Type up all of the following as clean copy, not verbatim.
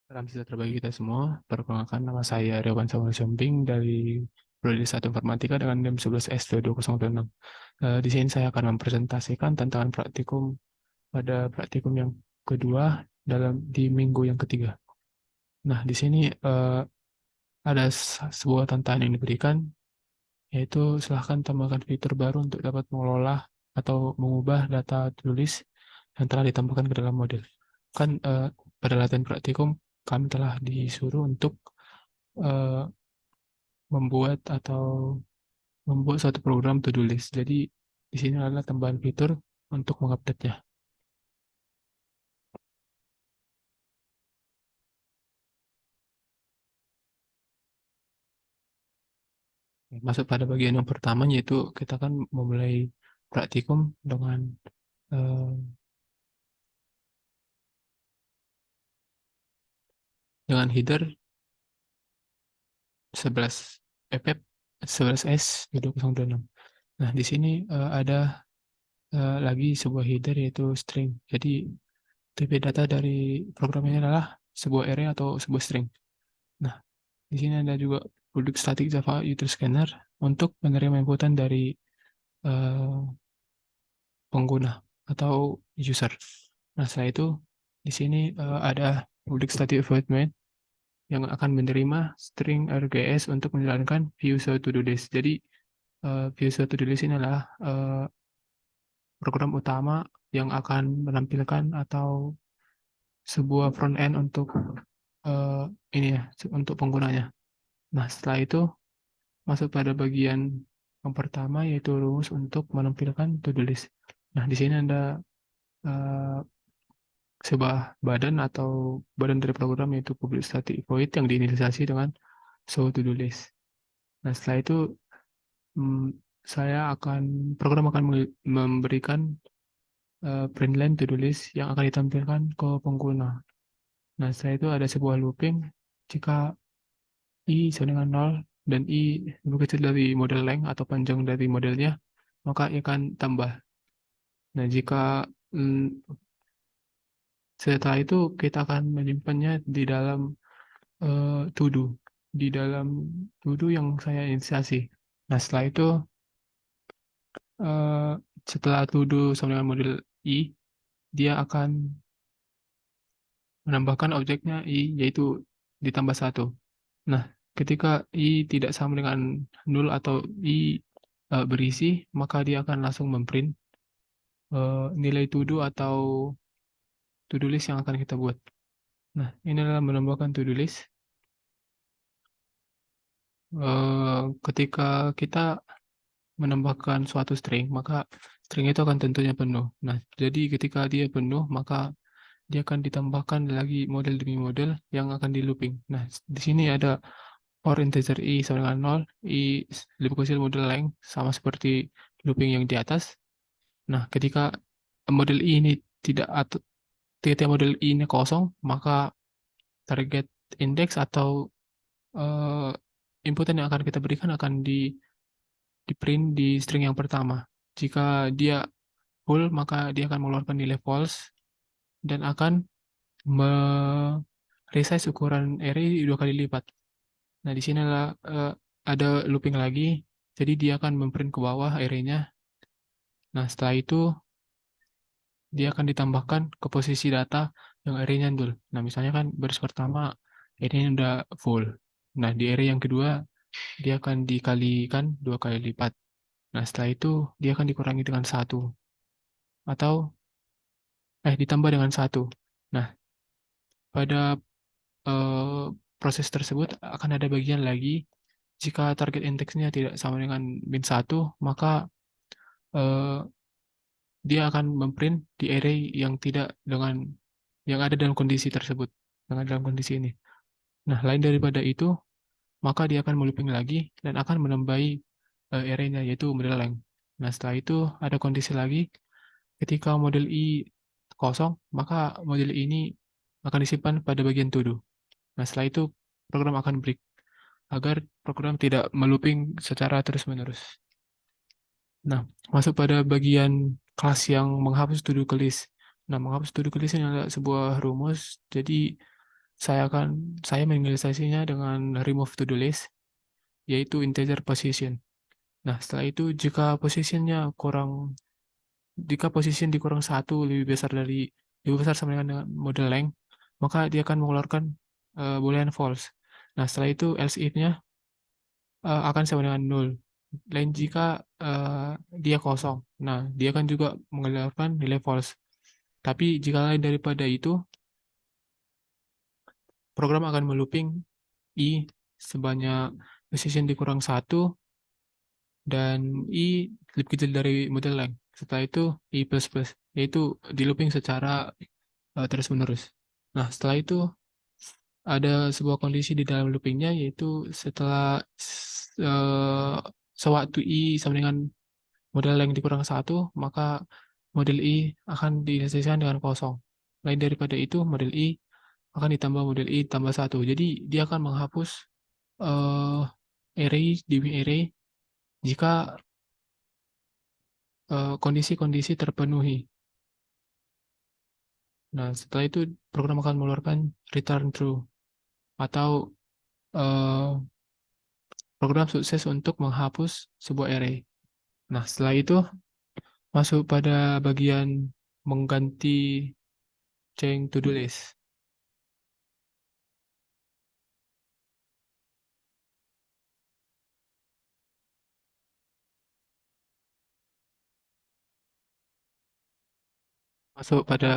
Salam sejahtera bagi kita semua. Perkenalkan, nama saya Rewan Samuel Siombing dari Prodi 1 Informatika dengan NIM 11S22026. Di sini saya akan mempresentasikan tantangan praktikum pada praktikum yang kedua di minggu yang ketiga. Nah, di sini ada sebuah tantangan yang diberikan, yaitu silahkan tambahkan fitur baru untuk dapat mengelola atau mengubah data tulis yang telah ditambahkan ke dalam model. Kan pada latihan praktikum kami telah disuruh untuk eh, membuat suatu program to-do list. Jadi di sini adalah tambahan fitur untuk mengupdate-nya. Masuk pada bagian yang pertama, yaitu kita kan memulai praktikum eh, dengan header 11 FF 11S 2026. Nah, di sini ada lagi sebuah header yaitu string. Jadi tipe data dari program ini adalah sebuah array atau sebuah string. Nah, di sini ada juga public static Java user scanner untuk menerima inputan dari eh, pengguna atau user. Nah, setelah itu di sini ada public static void main yang akan menerima string RGS untuk menjalankan view suatu to-do list. Jadi view suatu to-do list ini adalah program utama yang akan menampilkan atau sebuah front end untuk eh, ini ya, untuk penggunanya. Nah, setelah itu masuk pada bagian yang pertama, yaitu rumus untuk menampilkan to-do list. Nah, di sini ada eh, sebuah badan atau badan dari program, yaitu public static void yang diinisialisasi dengan show to-do list. Nah, setelah itu hmm, program akan memberikan print line to-do list yang akan ditampilkan ke pengguna. Nah, setelah itu ada sebuah looping jika I sama dengan 0 dan I lebih kecil dari model length atau panjang dari modelnya, maka I akan tambah. Nah, jika setelah itu kita akan menyimpannya di dalam to do, di dalam to do yang saya inisiasi. Nah, setelah itu eh, setelah to do sama dengan model I, dia akan menambahkan objeknya I, yaitu ditambah satu. Nah, ketika I tidak sama dengan 0 atau I berisi, maka dia akan langsung memprint nilai to do atau to do list yang akan kita buat. Nah, ini adalah menambahkan to do list. Ketika kita menambahkan suatu string, maka string itu akan tentunya penuh. Nah, jadi ketika dia penuh, maka dia akan ditambahkan lagi model demi model yang akan di looping. Nah, di sini ada for integer i sama dengan 0, i lebih kecil model length, sama seperti looping yang di atas. Nah, ketika model i ini tidak atau ketika model i ini kosong, maka target index atau eh, inputan yang akan kita berikan akan di print di string yang pertama. Jika dia full, maka dia akan mengeluarkan nilai false dan akan resize ukuran array 2 kali lipat. Nah, di sini ada looping lagi, jadi dia akan memprint ke bawah array-nya. Nah, setelah itu dia akan ditambahkan ke posisi data yang array-nya 0. Nah, misalnya kan baris pertama array-nya udah full. Nah, di array yang kedua dia akan dikalikan 2 kali lipat. Nah, setelah itu dia akan dikurangi dengan satu atau ditambah dengan satu. Nah, pada eh, proses tersebut akan ada bagian lagi jika target indeksnya tidak sama dengan min satu, maka eh, dia akan memprint di array yang tidak dengan yang ada dalam kondisi tersebut, dengan dalam kondisi ini. Nah, lain daripada itu, maka dia akan looping lagi dan akan menambahi array-nya, yaitu model length. Nah, setelah itu ada kondisi lagi, ketika model i kosong, maka model ini akan disimpan pada bagian to do. Nah, setelah itu program akan break agar program tidak melooping secara terus-menerus. Nah, masuk pada bagian kelas yang menghapus to do list. Nah, menghapus to do list ini adalah sebuah rumus. Jadi, saya menginisialisasinya dengan remove to do list, yaitu integer position. Nah, setelah itu jika position dikurang satu lebih besar sama dengan model length, maka dia akan mengeluarkan boolean false. Nah, setelah itu else if-nya akan sama dengan null. Lain jika dia kosong. Nah, dia akan juga mengeluarkan nilai false. Tapi jika lain daripada itu, program akan melooping i sebanyak position dikurang satu dan i lebih kecil dari model length. Setelah itu i plus plus, yaitu di looping secara terus-menerus. Nah, setelah itu ada sebuah kondisi di dalam loopingnya, yaitu setelah eh, sewaktu i sama dengan model yang dikurang satu, maka model i akan diselesaikan dengan kosong. Lain daripada itu, model i akan ditambah model i tambah satu. Jadi dia akan menghapus eh, array demi array jika kondisi-kondisi terpenuhi. Nah, setelah itu program akan mengeluarkan return true atau eh, program sukses untuk menghapus sebuah array. Nah, setelah itu masuk pada bagian mengganti change to-do list. Masuk pada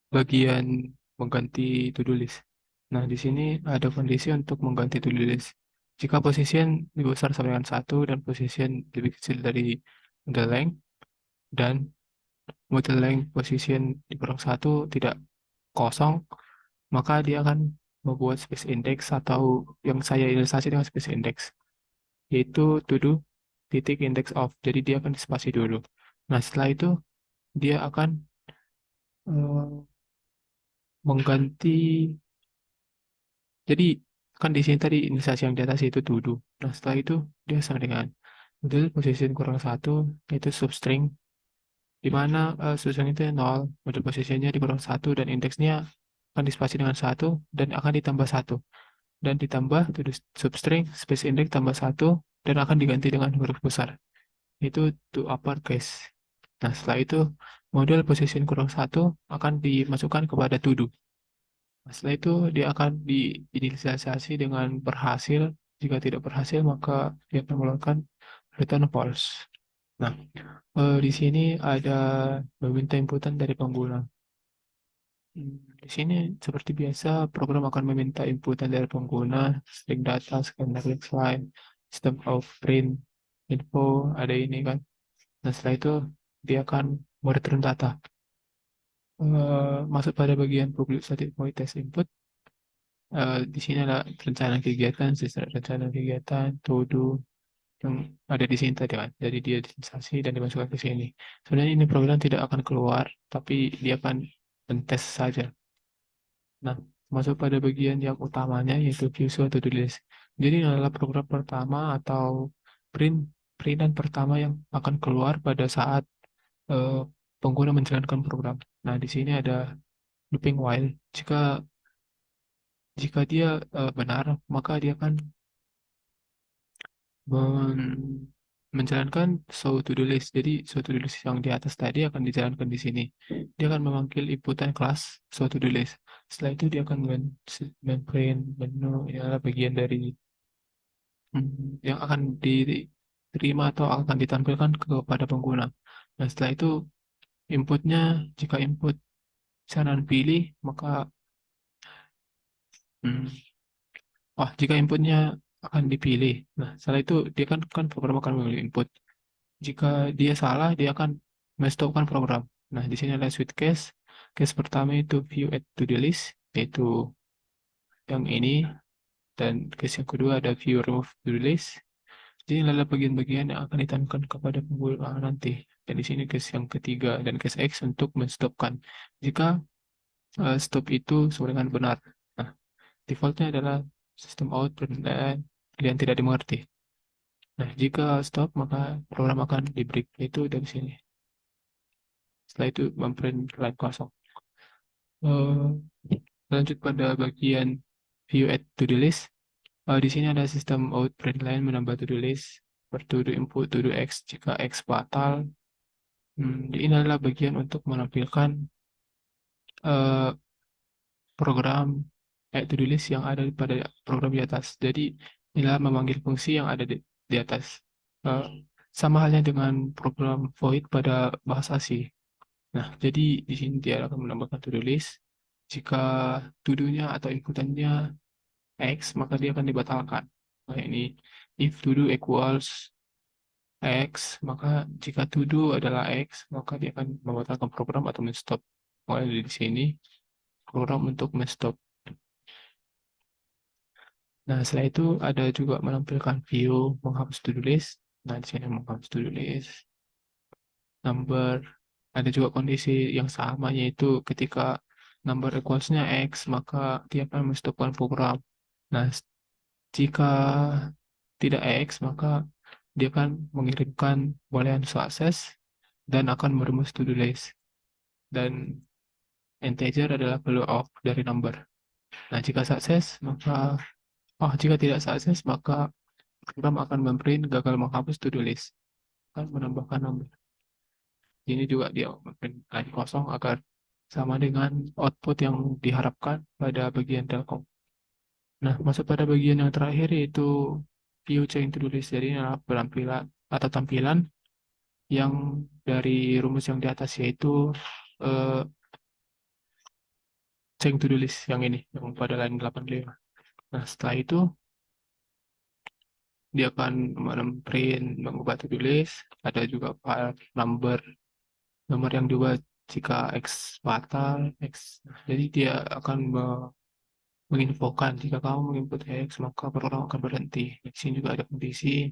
bagian mengganti to-do list. Nah, di sini ada kondisi untuk mengganti to-do list. Jika position lebih besar sama dengan satu dan position lebih kecil dari model length dan model length position dikurang satu tidak kosong, maka dia akan membuat space index atau yang saya ilustrasi dengan space index, yaitu to do titik index of. Jadi dia akan spasi dulu. Nah, setelah itu dia akan eh, mengganti. Jadi kan di sini tadi inisiasi yang di atas itu to do. Nah, setelah itu dia sama dengan model position kurang satu, yaitu substring, di mana substring itu 0, model positionnya dikurang satu dan indeksnya akan dispasi dengan satu dan akan ditambah satu, dan ditambah to do substring space index tambah satu dan akan diganti dengan huruf besar, itu to uppercase. Nah, setelah itu model position kurang satu akan dimasukkan kepada to do. Nah, setelah itu dia akan diinisialisasi dengan berhasil. Jika tidak berhasil, maka dia akan mengeluarkan return false. Nah, di sini ada meminta inputan dari pengguna. Di sini seperti biasa, program akan meminta inputan dari pengguna, string data, scanner line, system of print, info, ada ini kan. Nah, setelah itu dia akan mereturn data. Masuk pada bagian public static void test input. Di sini ada rencana kegiatan, sistem rencana kegiatan, to do yang ada di sini tadi kan. Jadi dia diinstansi dan dimasukkan ke sini. Sebenarnya ini program tidak akan keluar, tapi dia akan tes saja. Nah, masuk pada bagian yang utamanya, yaitu visual to do list. Jadi ini adalah program pertama atau print printan pertama yang akan keluar pada saat eh, pengguna menjalankan program. Nah, di sini ada looping while. Jika jika dia benar, maka dia akan menjalankan show to do list. Jadi show to do list yang di atas tadi akan dijalankan di sini. Dia akan memanggil inputan kelas show to do list. Setelah itu dia akan print menu. Ini adalah bagian dari yang akan diterima atau akan ditampilkan kepada pengguna. Nah, setelah itu inputnya, jika input saran pilih, maka hmm, jika inputnya akan dipilih. Nah, setelah itu dia kan program akan memilih input. Jika dia salah, dia akan menstopkan program. Nah, di sini ada switch case. Case pertama itu view add to the list, yaitu yang ini. Dan case yang kedua ada view remove to the list. Jadi ini adalah bagian-bagian yang akan ditampilkan kepada pengguna nanti. Dan di sini case yang ketiga dan case X untuk menstopkan. Jika stop itu sesuai dengan benar. Nah, defaultnya adalah sistem out dan pilihan tidak dimengerti. Nah, jika stop, maka program akan di break. Itu dari sini. Setelah itu memprint line kosong. Eh, Lanjut pada bagian view add to-do list. Di sini ada sistem outprint line menambah to-do list. To-do input, to-do X jika X batal. Ini adalah bagian untuk menampilkan eh, program to-do list yang ada pada program di atas. Jadi inilah memanggil fungsi yang ada di atas. Eh, Sama halnya dengan program void pada bahasa C. Nah, jadi di sini dia akan menambahkan to-do list. Jika to-do-nya atau inputannya X, maka dia akan dibatalkan. Nah, ini if to-do equals X, maka jika to-do adalah X, maka dia akan membatalkan program atau men-stop. Mulai dari sini, program untuk men-stop. Nah, setelah itu ada juga menampilkan view menghapus to-do list. Nah, di sini menghapus to-do list. Number, ada juga kondisi yang sama, yaitu ketika number equals-nya X, maka dia akan men-stopkan program. Nah, jika tidak X, maka dia akan mengirimkan boolean sukses dan akan merumus to-do list. Dan integer adalah value of dari number. Nah, jika sukses, jika tidak sukses, maka program akan memprint gagal menghapus to-do list. Akan menambahkan number. Ini juga dia memprint line kosong agar sama dengan output yang diharapkan pada bagian telkom. Nah, masuk pada bagian yang terakhir yaitu view change to-do list. Jadi ini adalah penampilan atau tampilan yang dari rumus yang di atas, yaitu eh, change to-do list yang ini, yang pada line 85. Nah, setelah itu dia akan memprint mengubah to-do list, ada juga file nomor yang diubah jika X fatal, X. Jadi dia akan menginfokan jika kamu menginput X, maka program akan berhenti. Di sini juga ada kondisi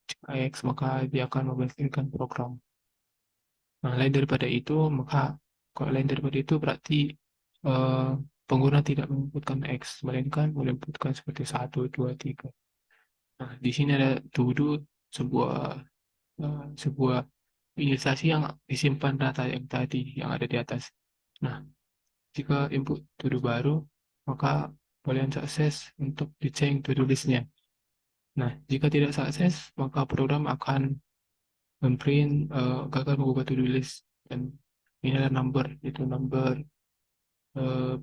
jika X, maka dia akan memberhentikan program. Nah, lain daripada itu, maka kalau lain daripada itu berarti eh, pengguna tidak menginputkan X, melainkan menginputkan seperti 1, 2, 3. Nah, di sini ada to do, sebuah sebuah inisiasi yang disimpan data yang tadi yang ada di atas. Nah, jika input to do baru, maka boolean sukses untuk dicek to do list-nya. Nah, jika tidak sukses, maka program akan memprint gagal mengubah to do list, dan ini adalah number, itu number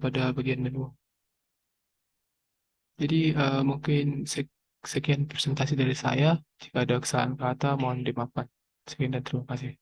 pada bagian menu. Jadi mungkin sekian presentasi dari saya. Jika ada kesalahan kata, mohon dimaafkan. Sekian dan terima kasih.